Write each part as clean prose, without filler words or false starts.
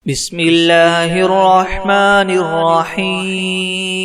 بسم الله الرحمن الرحيم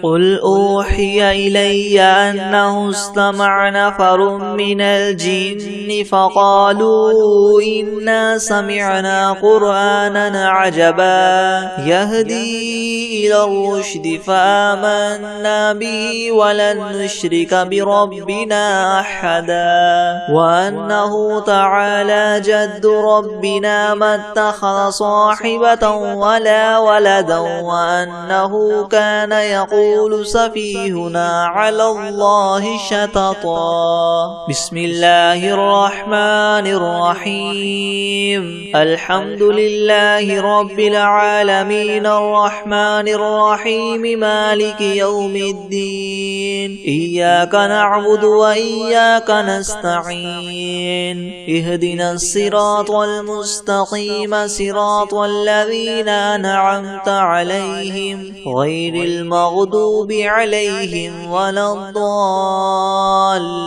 قل أوحي إلي أنه استمع نفر من الجن فقالوا إنا سمعنا قرآنا عجبا يهدي إلى الرشد فآمنا به ولن نشرك بربنا أحدا وأنه تعالى جد ربنا ما اتخذ صاحبة ولا ولدا وأنه كان يقول سفيهنا على الله شططا بسم الله الرحمن الرحيم الحمد لله رب العالمين الرحمن الرحيم مالك يوم الدين إياك نعبد وإياك نستعين اهدنا الصراط المستقيم صراط الذين أنعمت عليهم غير المغضوب عليهم ولا الضالين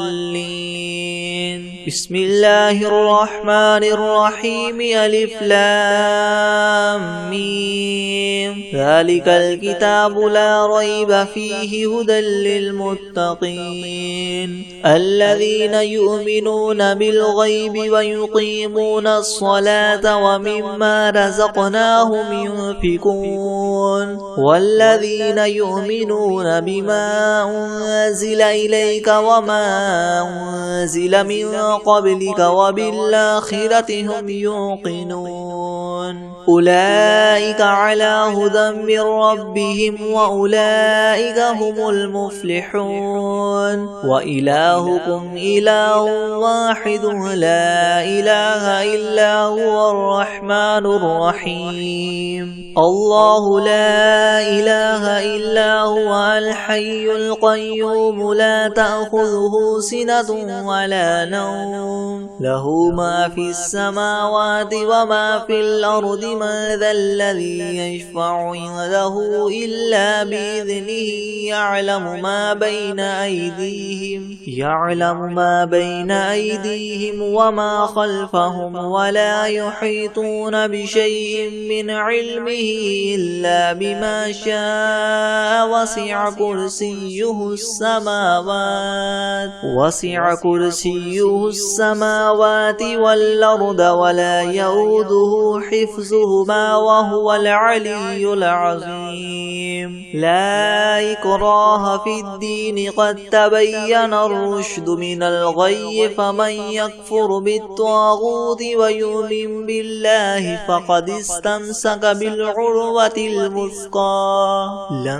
بسم الله الرحمن الرحيم ألف لام ميم ذلك الكتاب لا ريب فيه هدى للمتقين الذين يؤمنون بالغيب ويقيمون الصلاة ومما رزقناهم ينفقون والذين يؤمنون بما أنزل إليك وما أنزل من قبلك وبالآخرة هم يوقنون أولئك على هدى من ربهم وأولئك هم المفلحون وإلهكم إله واحد لا إله إلا هو الرحمن الرحيم الله لا إله إلا هو الحي القيوم لا تأخذه سنة ولا نوم له ما في السماوات وما في الأرض من ذا الذي يشفع عنده إلا بإذنه يعلم ما بين أيديهم وما خلفهم ولا يحيطون بشيء من علمه إلا بما شاء وسع كرسيه السماوات والأرض ولا يؤوده حفظهما وهو العلي العظيم لا إكراه في الدين قد تبين الرشد من الغي فمن يكفر بالطاغوت ويؤمن بالله فقد استمسك بالعروة الوثقى لا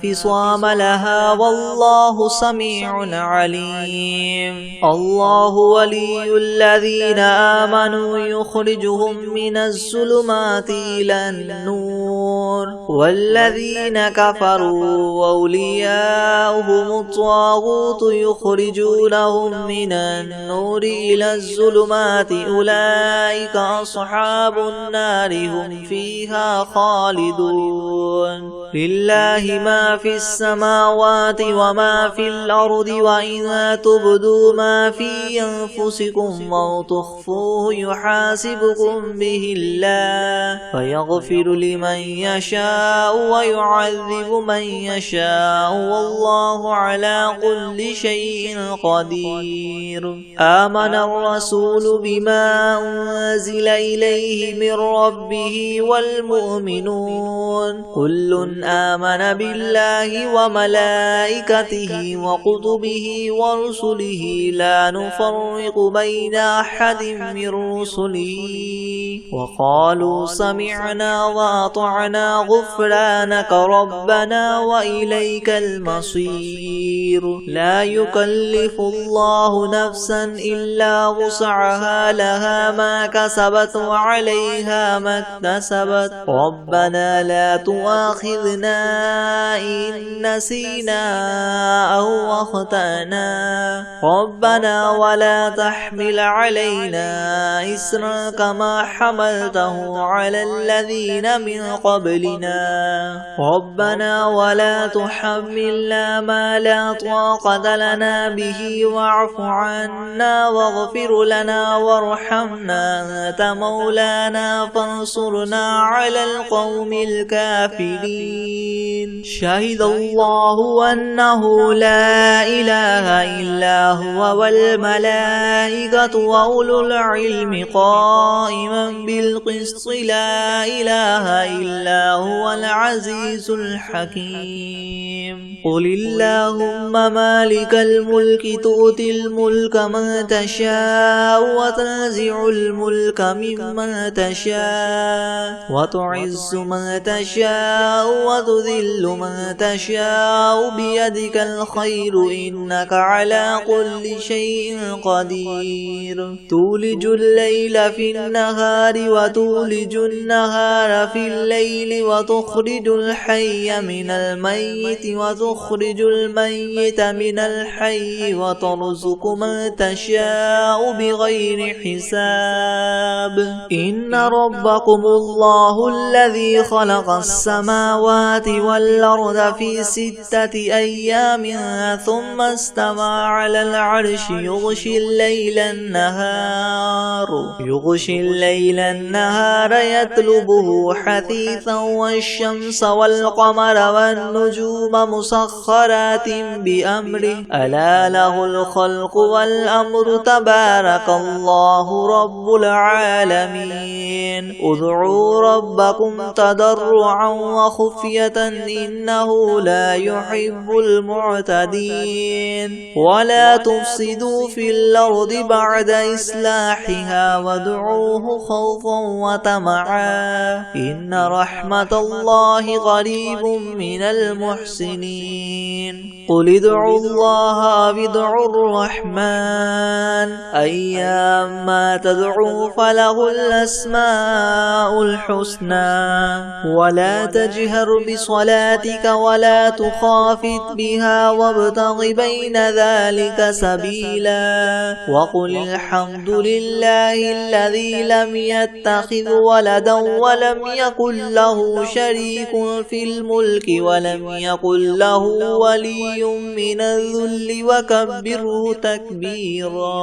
انفصام لها والله سميع عليم الله ولي الذين آمنوا يخرجهم من الظلمات إلى النور والذين كفروا وأولياؤهم الطاغوت يخرجونهم من النور إلى الظلمات أولئك أصحاب النار هم فيها خالدون لله ما في السماوات وما في الأرض وإن تبدوا ما في أنفسكم أو تخفوه يحاسبكم به الله فيغفر لمن يشاء ويعذب من يشاء والله على كل شيء قدير آمن الرسول بما أنزل إليه من ربه والمؤمنون كل آمن بالله وملائكته وكتبه ورسله لا نفرق بين أحد من رسله وقالوا سمعنا وأطعنا غفرانك ربنا وإليك المصير لا يكلف الله نفسا إلا وسعها لها ما كسبت وعليها ما اكتسبت ربنا لا تؤاخذنا تؤاخذنا إن نسينا أو أخطأنا ربنا ولا تحمل علينا إصرا كما حملته على الذين من قبلنا ربنا ولا تحملنا ما لا طاقة لنا به واعف عنا واغفر لنا وارحمنا أنت مولانا فانصرنا على القوم الكافرين شهد الله أنه لا إله إلا هو والملائكة وأولو العلم قائما بالقسط لا إله إلا هو العزيز الحكيم قل اللهم مالك الملك تؤتي الملك من تشاء وتنزع الملك ممن تشاء وتعز من تشاء وتذل من تشاء بيدك الخير إنك على كل شيء قدير تولج الليل في النهار وتولج النهار في الليل وتخرج الحي من الميت وتخرج الميت من الحي وترزق من تشاء بغير حساب إن ربكم الله الذي خلق السماوات والأرض في 6 أيام ثم استوى على العرش يغشي الليل النهار يطلبه حثيثا والشمس والقمر والنجوم مسخرات بأمره ألا له الخلق والأمر تبارك الله رب العالمين ادعوا ربكم تضرعا وخفية إنه لا يحب المعتدين ولا تفسدوا في الأرض بعد إصلاحها وادعوه خوفا وطمعا إن رحمة الله قريب من المحسنين قل ادعوا الله أو ادعوا الرحمن أيما تدعوا فله الأسماء الحسنى ولا تجهر بصلاتك ولا تخافت بها وابتغ بين ذلك سبيلا وقل الحمد لله الذي لم يتخذ ولدا ولم يكن له شريك في الملك ولم يكن له ولي من الذل وكبره تكبيرا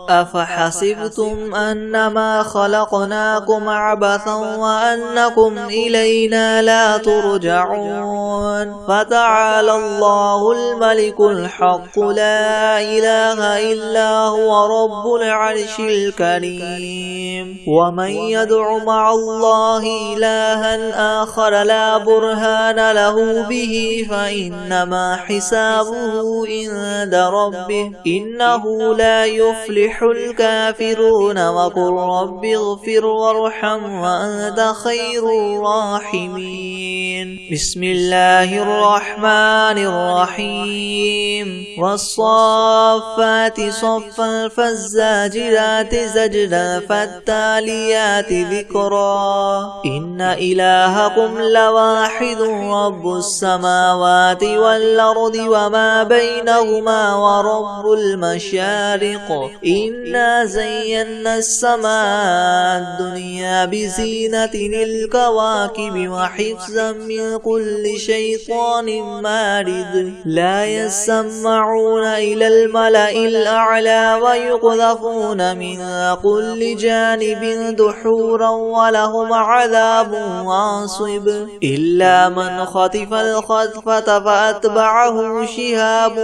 أفحسبتم أنما خلقناكم عبثا وأنكم إلينا لا ترجعون فتعالى الله الملك الحق لا إله إلا هو رب العرش الكريم ومن يدع مع الله إلها آخر لا برهان له به فإنما حسابه عند ربه إنه لا يفلح الكافرون وقل رب اغفر وارحم وأنت خير الراحمين بسم الله الرحمن الرحيم والصافات صفا فالزاجرات زجرا فالتاليات ذكرا إن إلهكم لواحد رب السماوات والأرض وما بينهما ورب المشارق إنا زينا السماء الدنيا بزينة الكواكب وحفظا من كل شيطان مارد لا يسمعون إلى الملأ الأعلى ويقذفون من كل جانب دحورا ولهم عذاب واصب إلا من خطف الخطفة فأتبعه شهاب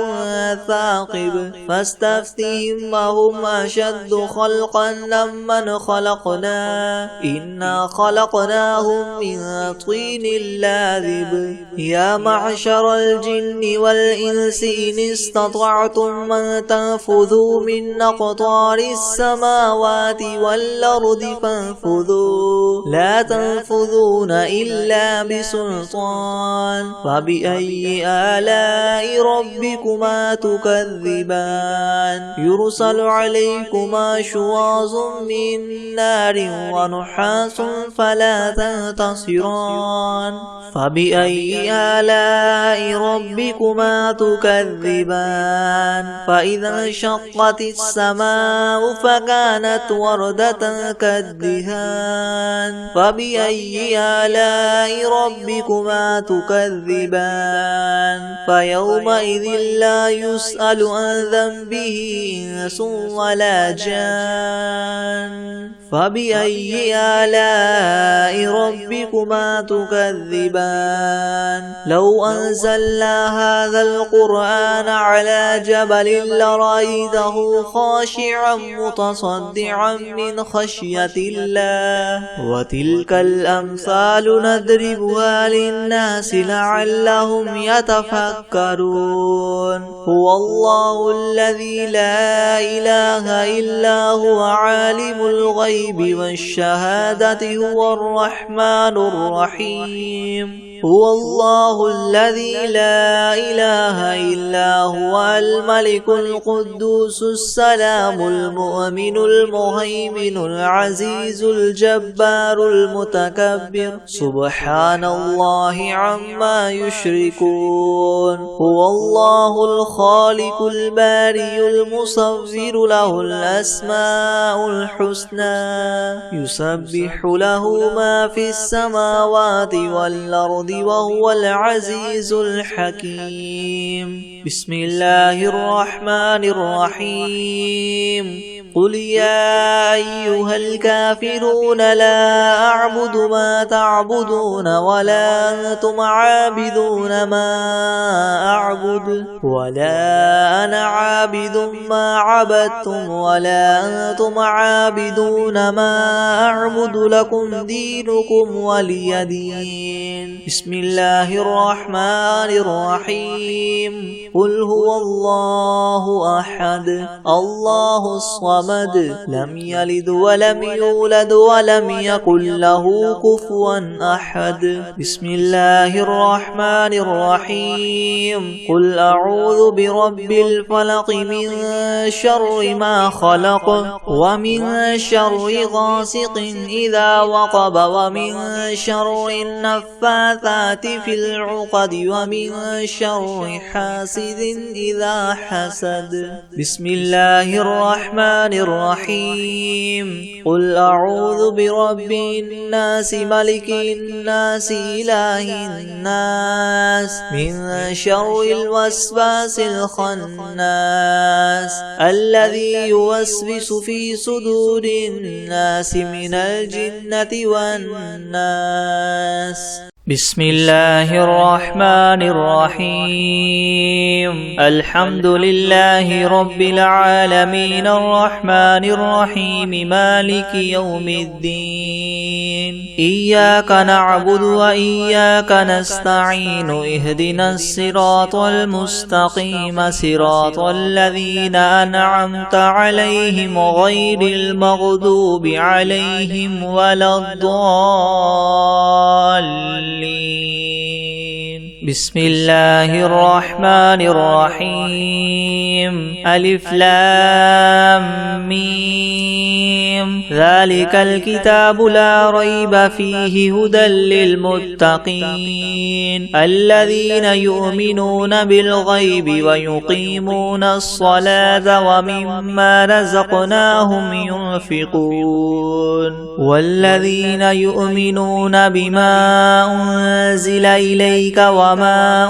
ثاقب فاستفتهم وهم أشد خلقا ممن خلقنا إنا خلقناهم من طين لاذب يا معشر الجن والإنس إن استطعتم من تنفذوا من أقطار السماوات والأرض فانفذوا لا تنفذون إلا بسلطان فبأي آلاء ربكما تكذبان يرسل عليكما شواظ من نار ونحاس فلا تنتصران فبأي آلاء ربكما تكذبان فإذا انشقت السماء فكانت وردة كالدهان فبأي آلاء ربكما تكذبان فيومئذ لا يسأل عن ذنبه إنس ولا جان فبأي آلاء ربكما تكذبان لو أنزلنا هذا القرآن على جبل لرأيته خاشعا متصدعا من خشية الله وتلك الأمثال نضربها للناس لعلهم يتفكرون هو الله الذي لا إله إلا هو عالم الغيب والشهادة هو الرحمن الرحيم هو الله الذي لا إله إلا هو الملك القدوس السلام المؤمن المهيمن العزيز الجبار المتكبر سبحان الله عما يشركون هو الله الخالق الباري المصور له الأسماء الحسنى يسبح له ما في السماوات والأرض وهو العزيز الحكيم بسم الله الرحمن الرحيم قل يا أيها الكافرون لا أعبد ما تعبدون ولا أنتم عابدون ما أعبد ولا أنا عابد ما عبدتم ولا أنتم عابدون ما أعبد لكم دينكم ولي دين بسم الله الرحمن الرحيم قل هو الله أحد الله الصمد لم يلد ولم يولد ولم يكن له كفوا أحد بسم الله الرحمن الرحيم قل أعوذ برب الفلق من شر ما خلق ومن شر غاسق إذا وقب ومن شر النفاثات في العقد ومن شر حاسد إذا حسد بسم الله الرحمن الرحيم قل أعوذ برب الناس ملك الناس إله الناس من شر الوسواس الخناس الذي يوسوس في صدور الناس من الجنة والناس بسم الله الرحمن الرحيم الحمد لله رب العالمين الرحمن الرحيم مالك يوم الدين إياك نعبد وإياك نستعين اهدنا الصراط المستقيم صراط الذين أنعمت عليهم غير المغضوب عليهم ولا الضالين بسم الله الرحمن الرحيم ألف لام ميم ذلك الكتاب لا ريب فيه هدى للمتقين الذين يؤمنون بالغيب ويقيمون الصلاة ومما رزقناهم ينفقون والذين يؤمنون بما أنزل إليك وما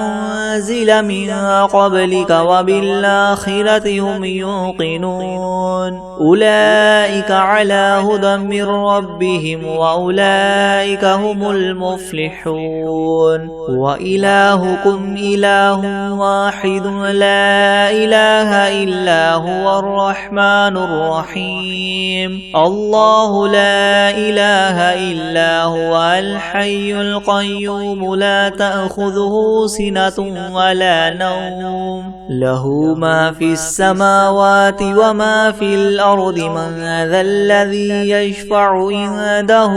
أنزل من قبلك وبالآخرة هم يوقنون أولئك على هدى من ربهم وأولئك هم المفلحون وإلهكم إله واحد لا إله إلا هو الرحمن الرحيم الله لا إله إلا هو الحي القيوم لا تأخذه سنة ولا نوم له ما في السماوات وما في الأرض من ذا الذي يشفع عنده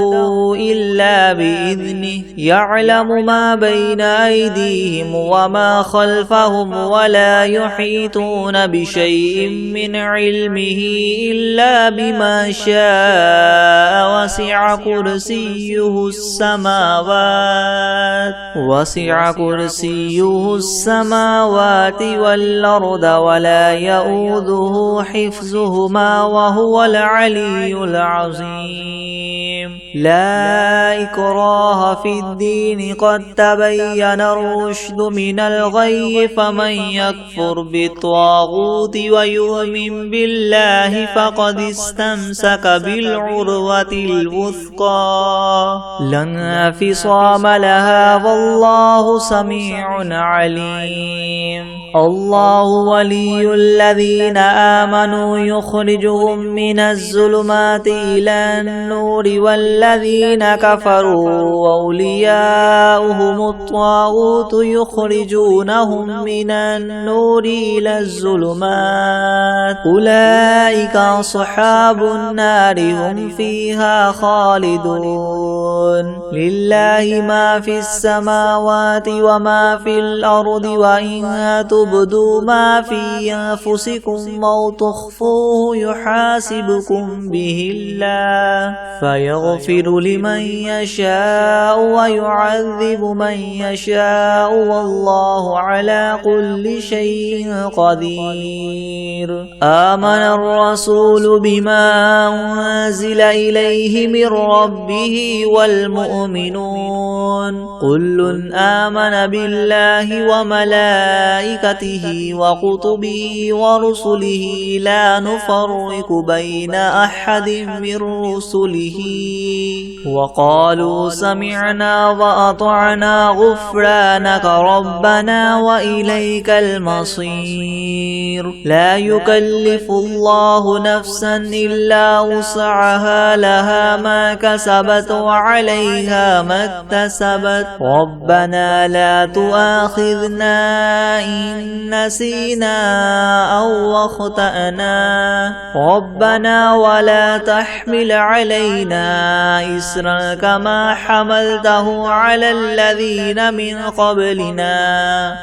إلا بإذنه يعلم ما بين أيديهم وما خلفهم ولا يحيطون بشيء من علمه إلا بما شاء وسع كرسيه السماوات والأرض ولا يؤوده حفظهما وهو العلي العظيم لا إكراه في الدين قد تبين الرشد من الغي فمن يكفر بالطاغوت ويؤمن بالله فقد استمسك بالعروة الوثقى لا انفصام لها والله سميع عليم الله ولي الذين آمنوا يخرجهم من الظلمات إلى النور والذين كفروا أولياؤهم الطاغوت يخرجونهم من النور إلى الظلمات أولئك أصحاب النار هم فيها خالدون لله ما في السماوات وما في الأرض وإن تبدوا ما في أنفسكم أو تخفوه يحاسبكم به الله فيغفر لمن يشاء ويعذب من يشاء والله على كل شيء قدير آمن الرسول بما أنزل إليه من ربه والمؤمنون كل آمن بالله وملائكته وكتبه ورسله لا نفرق بين أحد من رسله وقالوا سمعنا وأطعنا غفرانك ربنا وإليك المصير لا يكلف الله نفسا إلا وسعها لها ما كسبت وعليها ما اكتسبت ربنا لا تؤاخذنا إن نسينا أو أخطأنا ربنا ولا تحمل علينا إسرا كما حملته على الذين من قبلنا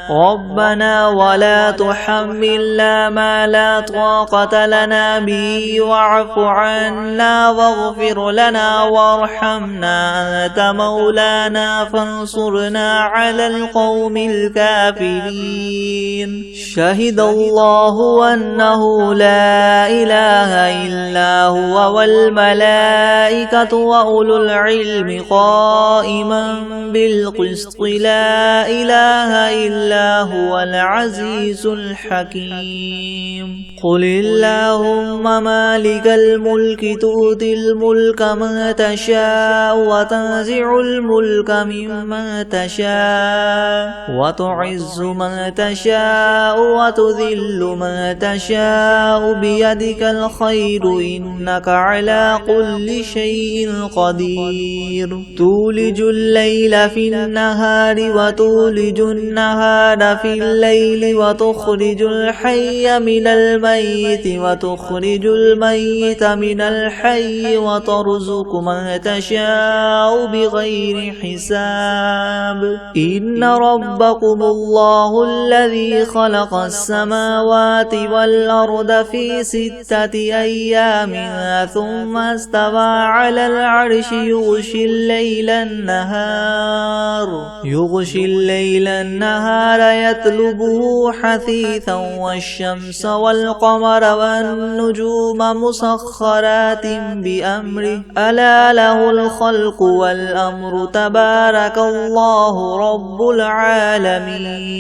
ربنا ولا تحملنا ما لا طاقة لنا به واعف عنا واغفر لنا وارحمنا أنت مولانا فانصرنا على القوم الكافرين شهد الله أنه لا إله إلا هو والملائكة وأولو العلم قائما بالقسط لا إله إلا هو العزيز الحكيم قل اللهم مالك الملك تؤتي الملك من تشاء وتنزع الملك ممن تشاء وتعز من تشاء وتذل من تشاء بيدك الخير إنك على كل شيء قدير تولج الليل في النهار وتولج النهار في الليل وتخرج الحي من الميت وتخرج الميت من الحي وترزق من تشاء بغير حساب إن ربكم الله الذي خلق السماوات والأرض في 6 أيام ثم استوى على العرش يغشي الليل النهار يطلبه حثيثا والشمس والقمر والنجوم مسخرات بأمره ألا له الخلق والأمر تبارك الله رب العالمين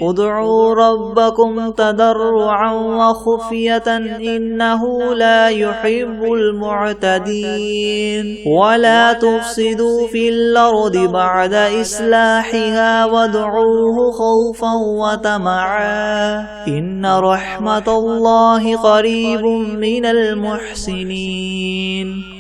ادعوا ربكم تضرعا وخفية إنه لا يحب المعتدين ولا تفسدوا في الأرض بعد إصلاحها وادعوه خوفا وطمعا إن رحمة الله قريب من المحسنين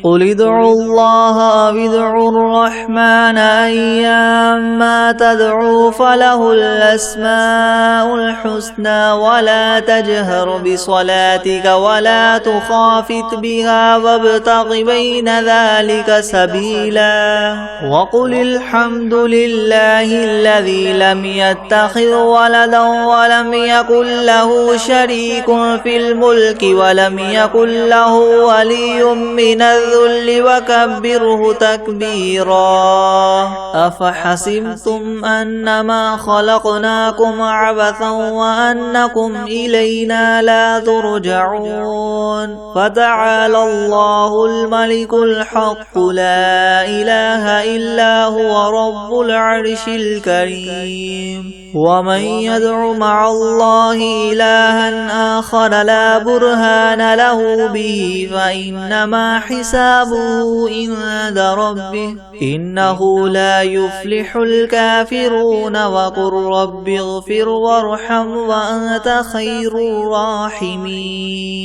قل ادعوا الله أو ادعوا الرحمن أيما تدعوا فله الأسماء الحسنى ولا تجهر بصلاتك ولا تخافت بها وابتغ بين ذلك سبيلا وقل الحمد لله الذي لم يتخذ ولدا ولم يكن له شريك في الملك ولم يكن له ولي من الذل وكبره تكبيرا أفحسبتم أنما خلقناكم عبثا وأنكم إلينا لا ترجعون فتعالى الله الملك الحق لا إله إلا هو رب العرش الكريم ومن يدع مع الله إلها آخر لا برهان له به فإنما حسابه عند ربه إنه لا يفلح الكافرون وقل رب اغفر وارحم وأنت خير الراحمين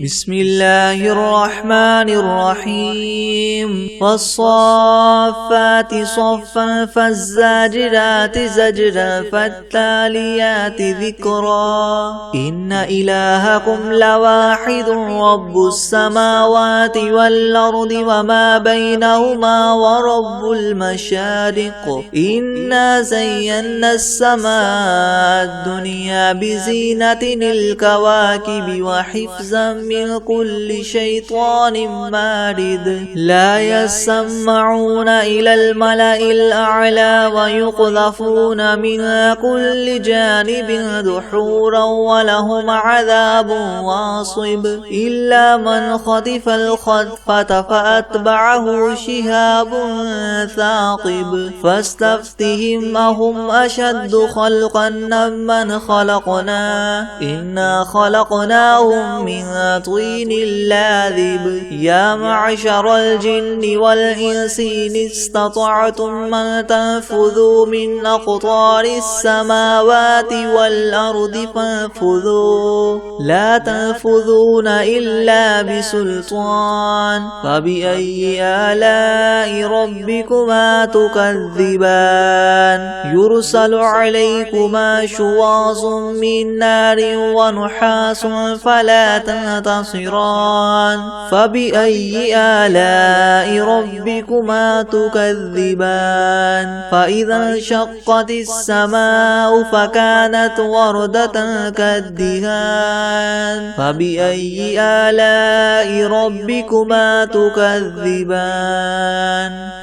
بسم الله الرحمن الرحيم والصافات صفا فالزاجرات زجرا فالتاليات ذكرا إن إلهكم لواحد رب السماوات والأرض وما بينهما ورب المشارق إنا زينا السماء الدنيا بزينة الكواكب وحفظا من كل شيطان مارد لا يسمعون إلى الملأ الأعلى ويقذفون من كل جانب دحورا ولهم عذاب واصب إلا من خطف الخطفة فأتبعه شهاب ثاقب فاستفتهم أهم أشد خلقا ممن خلقنا إنا خلقناهم من طين لاذب يا معشر الجن والإنس إن استطعتم أن تنفذوا من أقطار السماوات والأرض فانفذوا لا تنفذون إلا بسلطان فبأي آلاء ربكما تكذبان يرسل عليكما شواظ من نار ونحاس فلا تنتصران فبأي آلاء ربكما تكذبان فإذا انشقت السماء فكانت وردة كالدهان فبأي آلاء ربكما تكذبان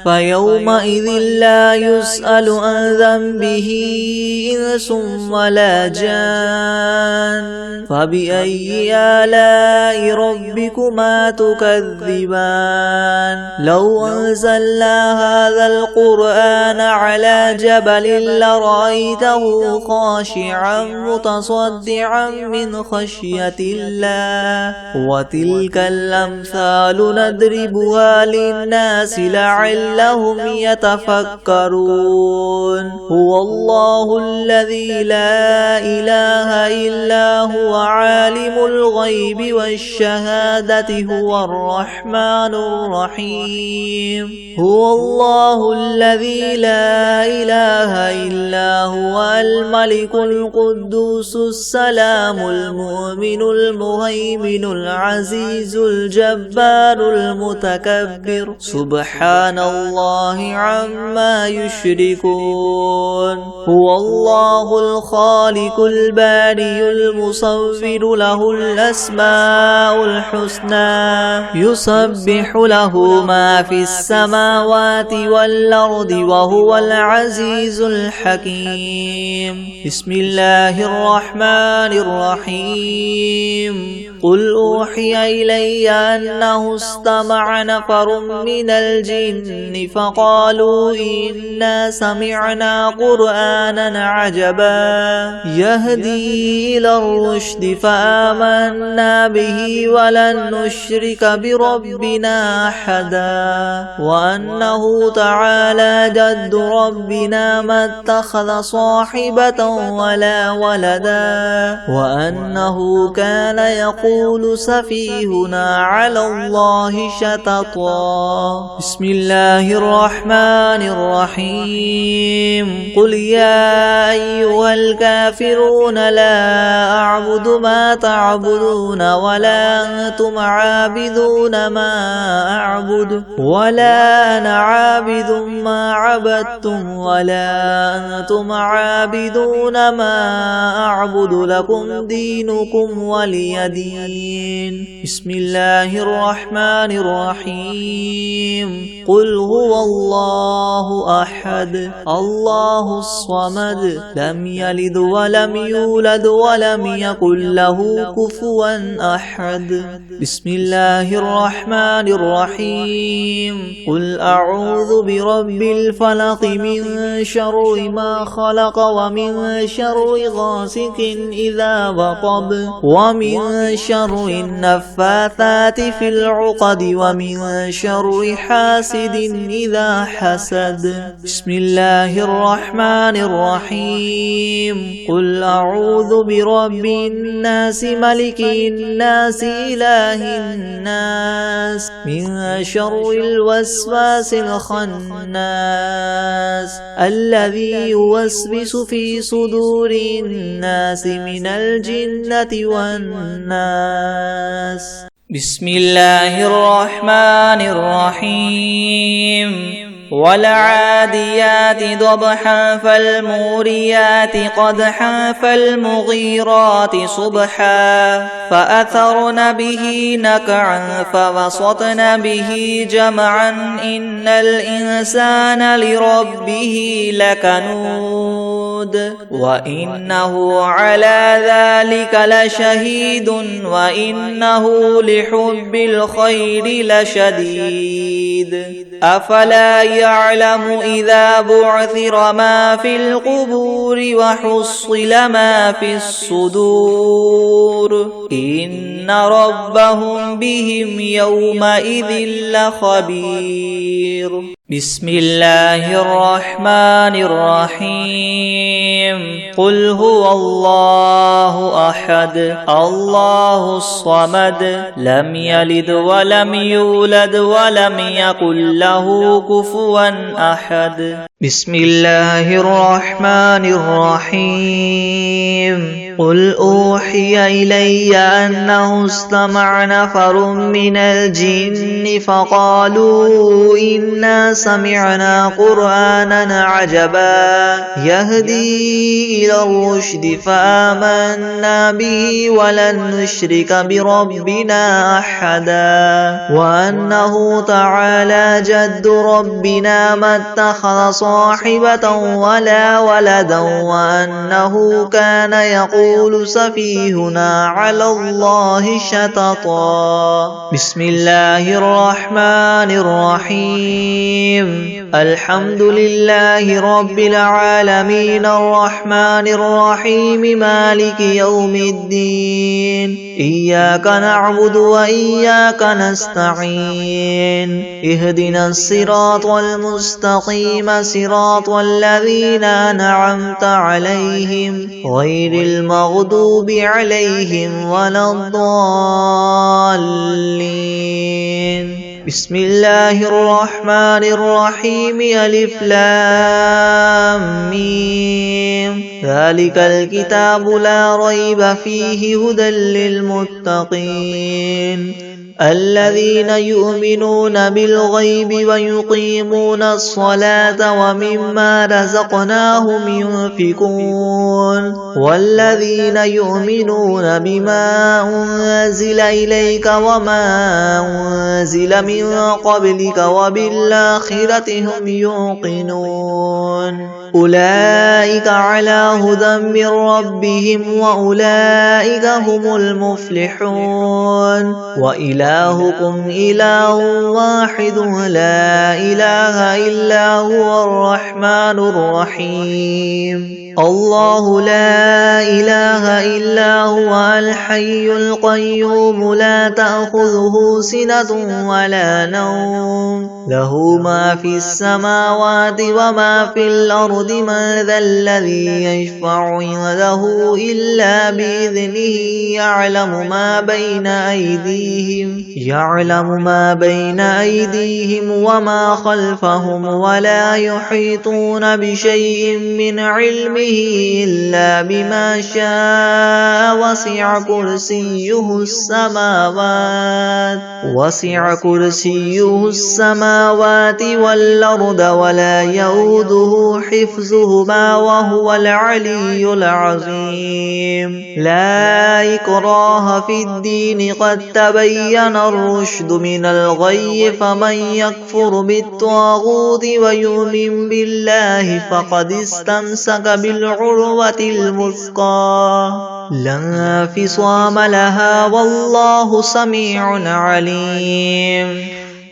فيومئذ لا يسأل عن ذنبه إنس ولا جان فبأي آلاء ربكما تكذبان لو أنزلنا هذا القرآن على جبل لرأيته خاشعا متصدعا من خشية الله وتلك الأمثال نضربها للناس لعلهم يتفكرون هو الله الذي لا إله إلا هو عالم الغيب والشهادة هو الرحمن الرحيم هو الله الذي لا إله إلا هو الملك القدوس السلام المؤمن المهيمن العزيز الجبار المتكبر سبحان الله عما يشركون هو الله الخالق الباري المصور له الأسماء الحسنى يسبح له ما في السماوات والأرض وهو العزيز الحكيم بسم الله الرحمن الرحيم قل أوحي إلي أنه استمع نفر من الجن فقالوا إنا سمعنا قرآنا عجبا يهدي إلى الرشد فآمنا به ولن نشرك بربنا أحدا وأنه تعالى جد ربنا ما اتخذ صاحبة ولا ولدا وأنه كان يقول سفيهنا على الله الله شططا بسم الله الرحمن الرحيم قل يا أيها الكافرون لا أعبد ما تعبدون ولا أنتم عابدون ما أعبد ولا أنا عابد ما عبدتم ولا أنتم عابدون ما أعبد لكم دينكم ولي دين بسم الله الرحمن الرحيم قل هو الله أحد الله الصمد لم يلد ولم يولد ولم يكن له كفوا أحد بسم الله الرحمن الرحيم قل أعوذ برب الفلق من شر ما خلق ومن شر غاسق إذا وقب ومن شر النفاثات في العقد ومن شر حاسد إذا حسد بسم الله الرحمن الرحيم قل أعوذ برب الناس ملك الناس إله الناس من شر الوسواس الخناس الذي يوسوس في صدور الناس من الجنة والناس بسم الله الرحمن الرحيم والعاديات ضبحا فالموريات قدحا فالمغيرات صبحا فأثرن به نقعا فوسطن به جمعا إن الإنسان لربه لكنود وإنه على ذلك لشهيد وإنه لحب الخير لشديد أفلا يعلم إذا بعثر ما في القبور وحصل ما في الصدور إن ربهم بهم يومئذ لخبير بسم الله الرحمن الرحيم قل هو الله أحد الله الصمد لم يلد ولم يولد ولم يكن له كفوا أحد بسم الله الرحمن الرحيم قل أوحي إلي أنه استمع نفر من الجن فقالوا إنا سمعنا قرآنا عجبا يهدي إلى الرشد فآمنا به ولن نشرك بربنا أحدا وأنه تعالى جد ربنا ما اتخذ صاحبة ولا ولدا وأنه كان يقول سفيهنا على الله شططا بسم الله الرحمن الرحيم الحمد لله رب العالمين الرحمن الرحيم مالك يوم الدين إياك نعبد وإياك نستعين اهدنا الصراط المستقيم صراط الذين أنعمت عليهم غير المغضوب عليهم ولا الضالين بسم الله الرحمن الرحيم ألف لام ميم ذلك الكتاب لا ريب فيه هدى للمتقين الذين يؤمنون بالغيب ويقيمون الصلاة ومما رزقناهم ينفقون والذين يؤمنون بما أنزل إليك وما أنزل من قبلك وبالآخرة هم يوقنون أولئك على هدى من ربهم وأولئك هم المفلحون وإلهكم إله واحد لا إله إلا هو الرحمن الرحيم الله لا إله إلا هو الحي القيوم لا تأخذه سنة ولا نوم له ما في السماوات وما في الأرض من ذا الذي يشفع عنده إلا بإذنه يعلم ما بين أيديهم يعلم ما بين أيديهم وما خلفهم ولا يحيطون بشيء من علمه إلا بما شاء وسع كرسيه السماوات والأرض ولا يؤوده حفظهما وهو العلي العظيم لا إكراه في الدين قد تبين الرشد من الغي فمن يكفر بالطاغوت ويؤمن بالله فقد استمسك بالعروة الوثقى لا انفصام لها والله سميع عليم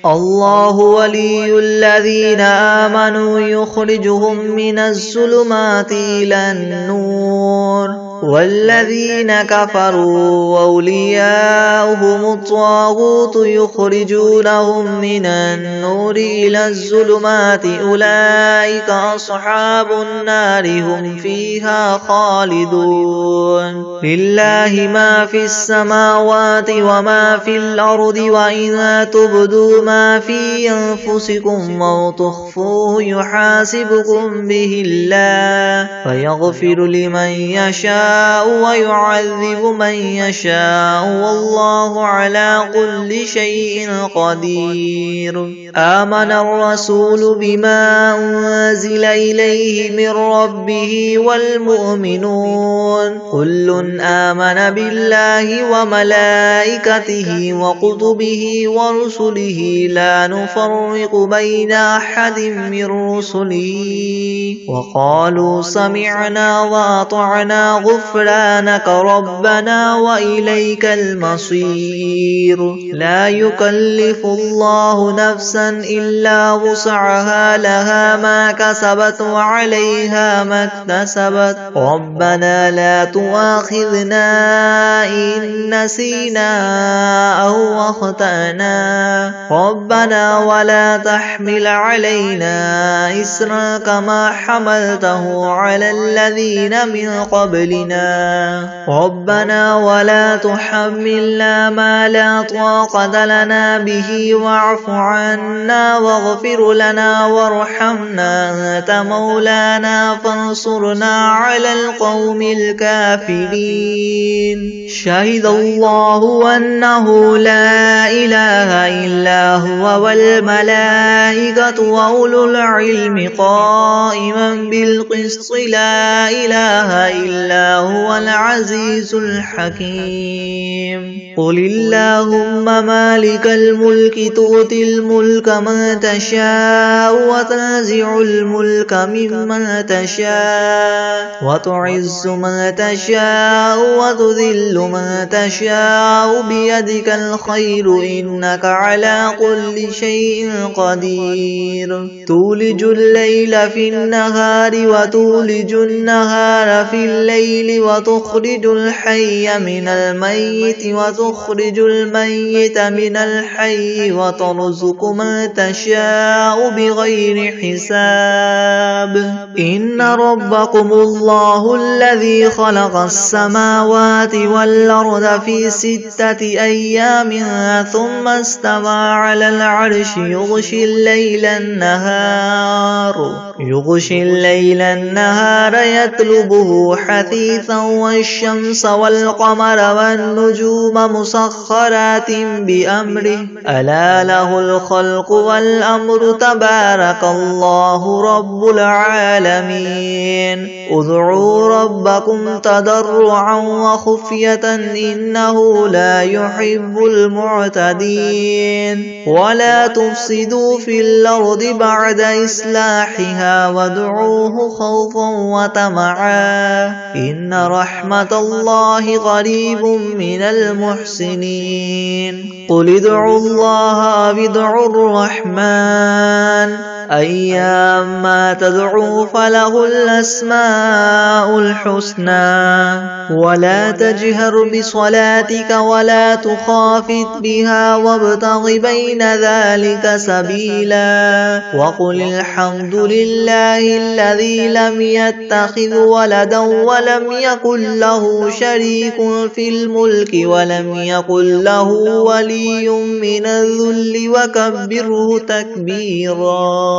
الله ولي الذين آمنوا يخرجهم من الظلمات إلى النور والذين كفروا أولياؤهم الطاغوت يخرجونهم من النور إلى الظلمات أولئك أصحاب النار هم فيها خالدون لله ما في السماوات وما في الأرض وإذا تبدوا ما في أنفسكم أو تخفوه يحاسبكم به الله فيغفر لمن يشاء ويعذب من يشاء والله على كل شيء قدير آمن الرسول بما أنزل إليه من ربه والمؤمنون كل آمن بالله وملائكته وكتبه ورسله لا نفرق بين أحد من رسله وقالوا سمعنا وأطعنا غفرانك ربنا وإليك المصير لا يكلف الله نفسا إلا وسعها لها ما كسبت وعليها ما اكتسبت ربنا لا تؤاخذنا إن نسينا أو أخطأنا ربنا ولا تحمل علينا إسرا كما حملته على الذين من قبلنا ربنا ولا تحملنا ما لا طاقة لنا به واعف عنا واغفر لنا وارحمنا أنت مولانا فانصرنا على القوم الكافرين شهد الله أنه لا إله إلا هو والملائكة وأولو العلم قائما بالقسط لا إله إلا هو العزيز الحكيم قل اللهم مالك الملك تؤتي الملك من تشاء وتنزع الملك ممن تشاء وتعز من تشاء وتذل من تشاء بيدك الخير إنك على كل شيء قدير تولج الليل في النهار وتولج النهار في الليل وتخرج الحي من الميت وتخرج الميت من الحي وترزق من تشاء بغير حساب إن ربكم الله الذي خلق السماوات والأرض في 6 أيام ثم استوى على العرش يغشي الليل النهار يطلبه حثيثا والشمس والقمر والنجوم مسخرات بأمره ألا له الخلق والأمر تبارك الله رب العالمين ادعوا ربكم تضرعا وخفية إنه لا يحب المعتدين ولا تفسدوا في الأرض بعد إصلاحها وادعوه خوفا وطمعا إن رحمة الله قريب من المحسنين قل ادعوا الله أو ادعوا الرحمن أيما تدعو فله الأسماء الحسنى ولا تجهر بصلاتك ولا تخافت بها وابتغ بين ذلك سبيلا وقل الحمد لله الذي لم يتخذ ولدا ولم يكن له شريك في الملك ولم يكن له ولي من الذل وكبره تكبيرا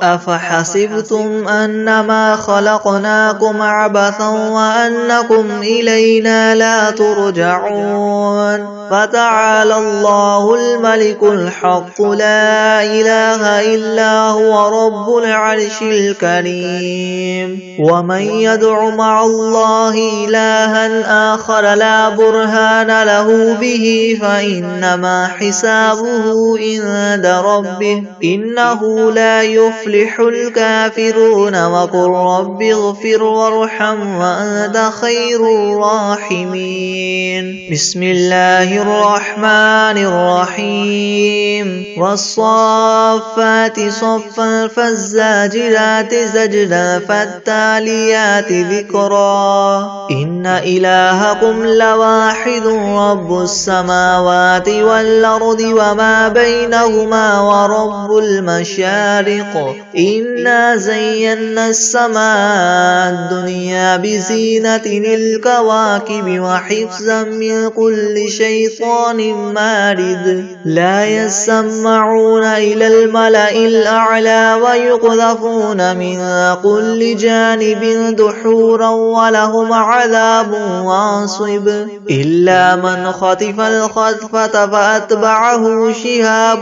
أفحسبتم أنما خلقناكم عبثا وأنكم إلينا لا ترجعون فتعالى الله الملك الحق لا إله إلا هو رب العرش الكريم ومن يدع مع الله إلها آخر لا برهان له به فإنما حسابه عند ربه إنه لا يفلح الكافرون وقل رب اغفر وارحم وأنت خير الراحمين بسم الله الرحمن الرحيم والصافات صفا فالزاجرات زجرا فالتاليات ذكرا إن إلهكم لواحد رب السماوات والأرض وما بينهما ورب المشارق إنا زينا السماء الدنيا بزينة الكواكب وحفظا من كل شيطان مارد لا يسمعون إلى الملأ الأعلى ويقذفون من كل جانب دحورا ولهم عذاب واصب إلا من خطف الخطفة فأتبعه شهاب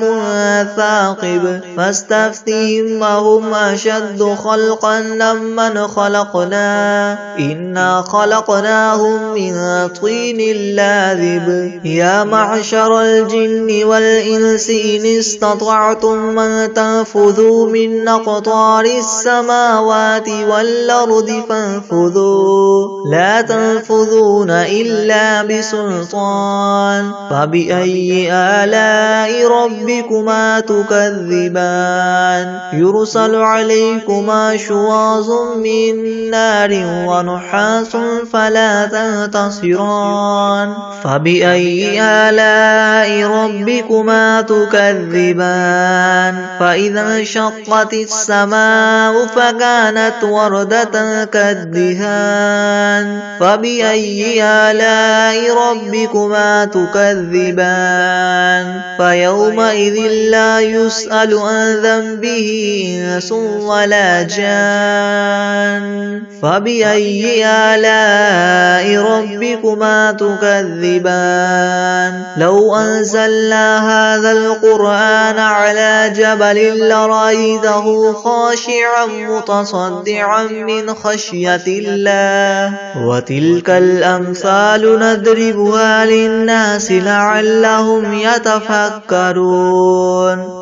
ثاقب فاستفتهم وهم أشد خلقا ممن خلقنا إنا خلقناهم من طين لاذب يا معشر الجن والإنس إن استطعتم أن تنفذوا من أقطار السماوات والأرض فانفذوا لا تنفذون إلا بسلطان فبأي آلاء ربكما تكذبان يرسل عليكما شواظ من نار ونحاس فلا تنتصران فبأي آلاء ربكما تكذبان فإذا انشقت السماء فكانت وردة كالدهان فبأي آلاء ربكما تكذبان فيومئذ لا يسأل عن ذنبه إنس ولا جان فبأي آلاء ربكما تكذبان لو أنزلنا هذا القرآن على جبل لرأيته خاشعا متصدعا من خشية الله وتلك الأمثال نضربها للناس لعلهم يتفكرون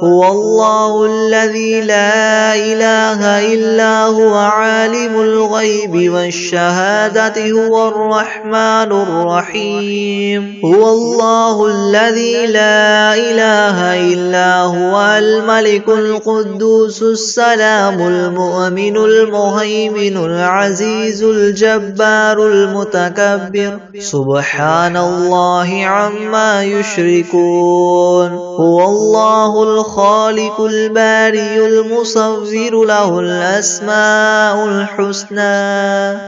هو الله الذي لا إله إلا هو عالم الغيب والشهادة هو الرحمن الرحيم هو الله الذي لا إله إلا هو الملك القدوس السلام المؤمن المهيمن العزيز الجبار المتكبر سبحان الله عما يشركون هو الله الخالق الباري المصور له الأسماء الحسنى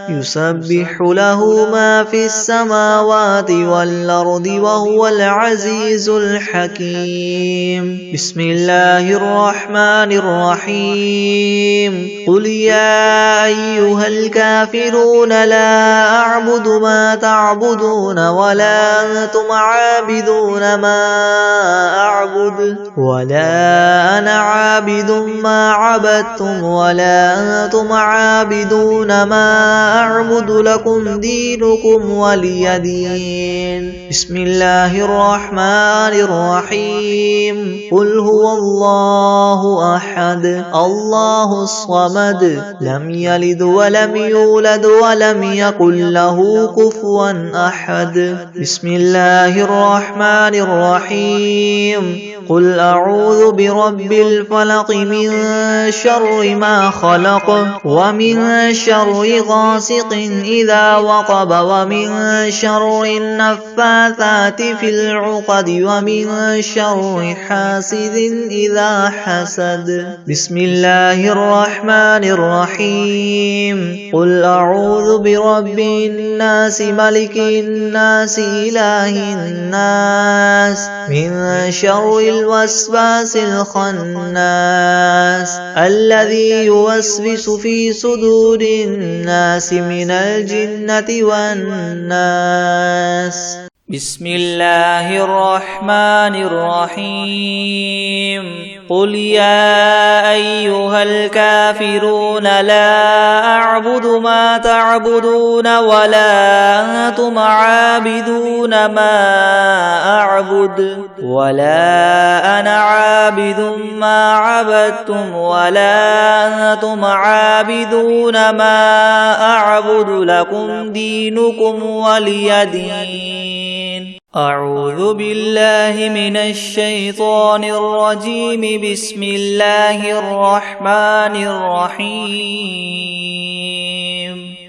يسبح له ما في السماوات والأرض وهو العزيز الحكيم بسم الله الرحمن الرحيم قل يا أيها الكافرون لا أعبد ما تعبدون ولا أنتم عابدون ما أعبد ولا أنا عابد ما عبدتم ولا أنتم عابدون ما أعبد لكم دينكم ولي دين بسم الله الرحمن الرحيم قل هو الله أحد الله الصمد لم يلد ولم يولد ولم يكن له كفوا أحد بسم الله الرحمن الرحيم قل أعوذ برب الفلق من شر ما خلق ومن شر غاسق إذا وقب ومن شر النفاثات في العقد ومن شر حاسد إذا حسد. بسم الله الرحمن الرحيم. قل أعوذ برب الناس ملك الناس إله الناس من شر الوسواس الخناس الذي يوسوس في صدور الناس من الجنة والناس. بسم الله الرحمن الرحيم. قل يا أيها الكافرون لا أعبد ما تعبدون ولا أنتم عابدون ما أعبد ولا أنا عابد ما عبدتم ولا أنتم عابدون ما أعبد لكم دينكم ولي دين. أعوذ بالله من الشيطان الرجيم. بسم الله الرحمن الرحيم.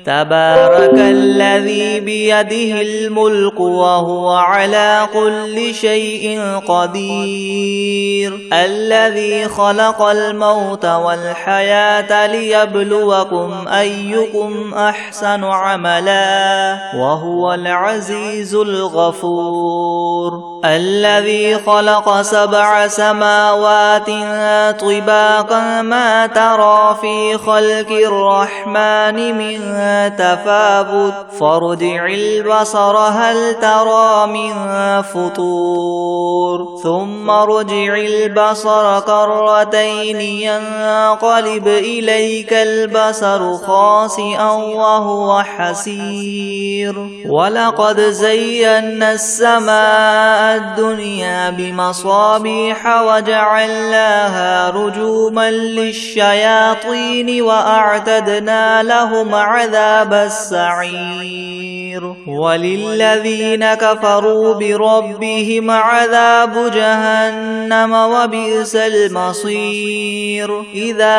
تبارك الذي بيده الملك وهو على كل شيء قدير الذي خلق الموت والحياة ليبلوكم أيكم أحسن عملا وهو العزيز الغفور الذي خلق 7 سماوات طباقا ما ترى في خلق الرحمن من تفاوت فارجع البصر هل ترى من فطور ثم ارجع البصر كرتين ينقلب إليك البصر خاسئا وهو حسير ولقد زينا السماء الدنيا بمصابيح وجعلناها رجوما للشياطين وأعتدنا لهم عذاب السعير وللذين كفروا بربهم عذاب جهنم وبئس المصير إذا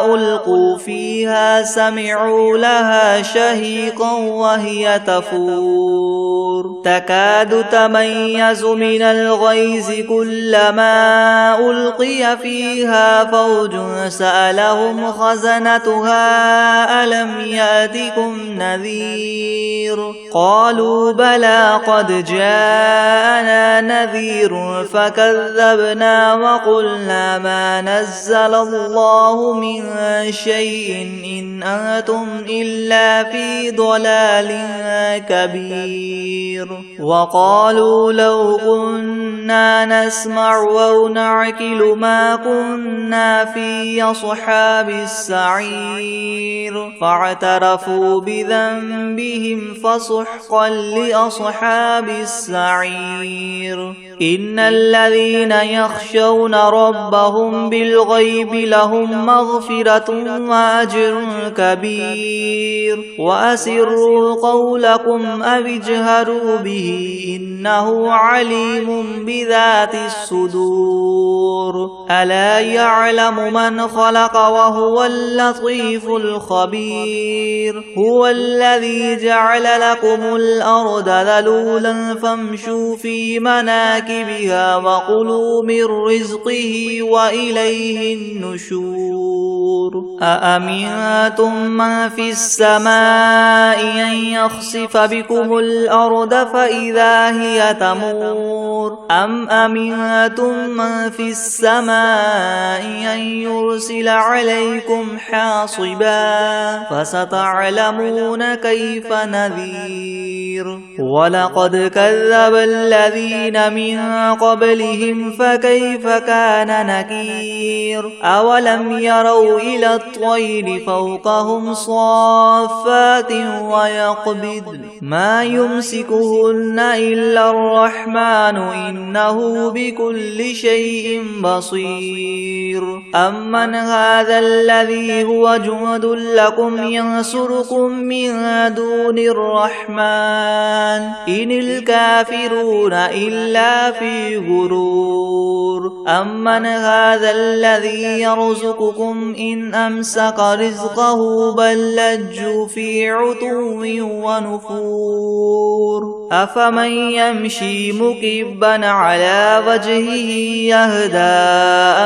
ألقوا فيها سمعوا لها شهيقا وهي تفور تكاد تميز من الغيظ كلما ألقي فيها فوج سألهم خزنتها ألم يأتكم نذير قالوا بلى قد جاءنا نذير فكذبنا وقلنا ما نزل الله من شيء إن أنتم إلا في ضلال كبير وقالوا لو كنا نسمع أو نعقل ما كنا في أصحاب السعير فاعترفوا بذنبهم فسحقا لأصحاب السعير إن الذين يخشون ربهم بالغيب لهم مغفرة وأجر كبير وأسروا قولكم أو اجهروا به إنه عليم بذات الصدور ألا يعلم من خلق وهو اللطيف الخبير هو الذي جعل لكم الأرض ذلولا فامشوا في مناكبها وكلوا من رزقه وإليه النشور أأمنتم من في السماء أن يخسف بكم الأرض فإذا هي تمور أم أمنتم من في السماء أن يرسل عليكم حاصبا فستعلمون كيف نذير ولقد كذب الذين من قبلهم فكيف كان نكير أولم يروا إلى الطير فوقهم صافات ويقبضن ما يمسكهن إلا الرحمن إنه بكل شيء بصير أمن هذا الذي هو جند لكم ينصركم من دون الرحمن إن الكافرون إلا في غرور أمن هذا الذي يرزقكم إن أمسك رزقه بل لجوا في عتو ونفور أفمن يمشي مكبا على وجهه يهدى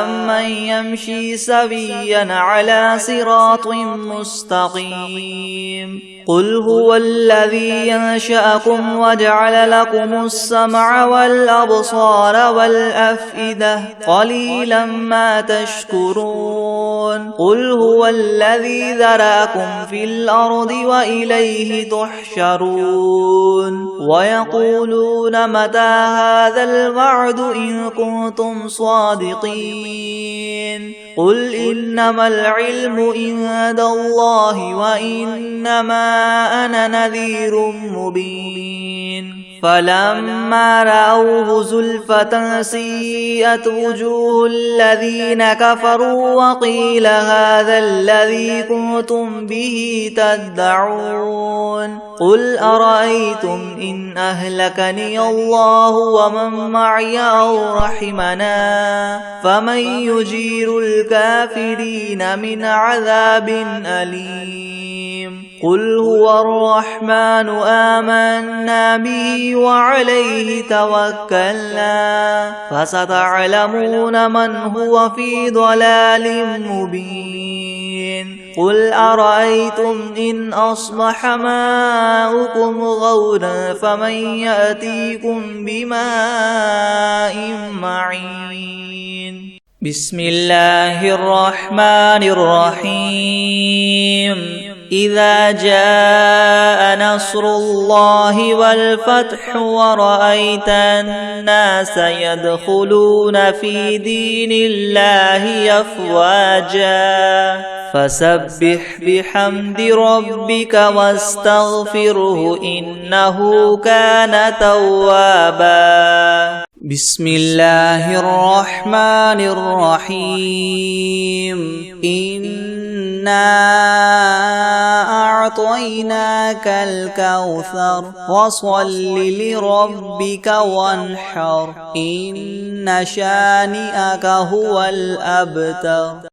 أمن يمشي سويا على صراط مستقيم قل هو الذي ينشأكم وجعل لكم السمع والأبصار والأفئدة قليلا ما تشكرون قل هو الذي ذرأكم في الأرض وإليه تحشرون ويقولون متى هذا الوعد إن كنتم صادقين قل إنما العلم عند الله وإنما أنا نذير مبين فلما رأوه زلفة سيئت وجوه الذين كفروا وقيل هذا الذي كنتم به تدعون قل أرأيتم إن أهلكني الله ومن معي أو رحمنا فمن يجير الكافرين من عذاب أليم قل هو الرحمن آمنا به وعليه توكلنا فستعلمون من هو في ضلال مبين قل أرأيتم إن أصبح ماؤكم غورا فمن يأتيكم بماء معين بسم الله الرحمن الرحيم إذا جاء نصر الله والفتح ورأيت الناس يدخلون في دين الله أفواجا فسبح بحمد ربك واستغفره إنه كان توابا بسم الله الرحمن الرحيم إنا أعطيناك الكوثر فصل لربك وانحر إن شانئك هو الأبتر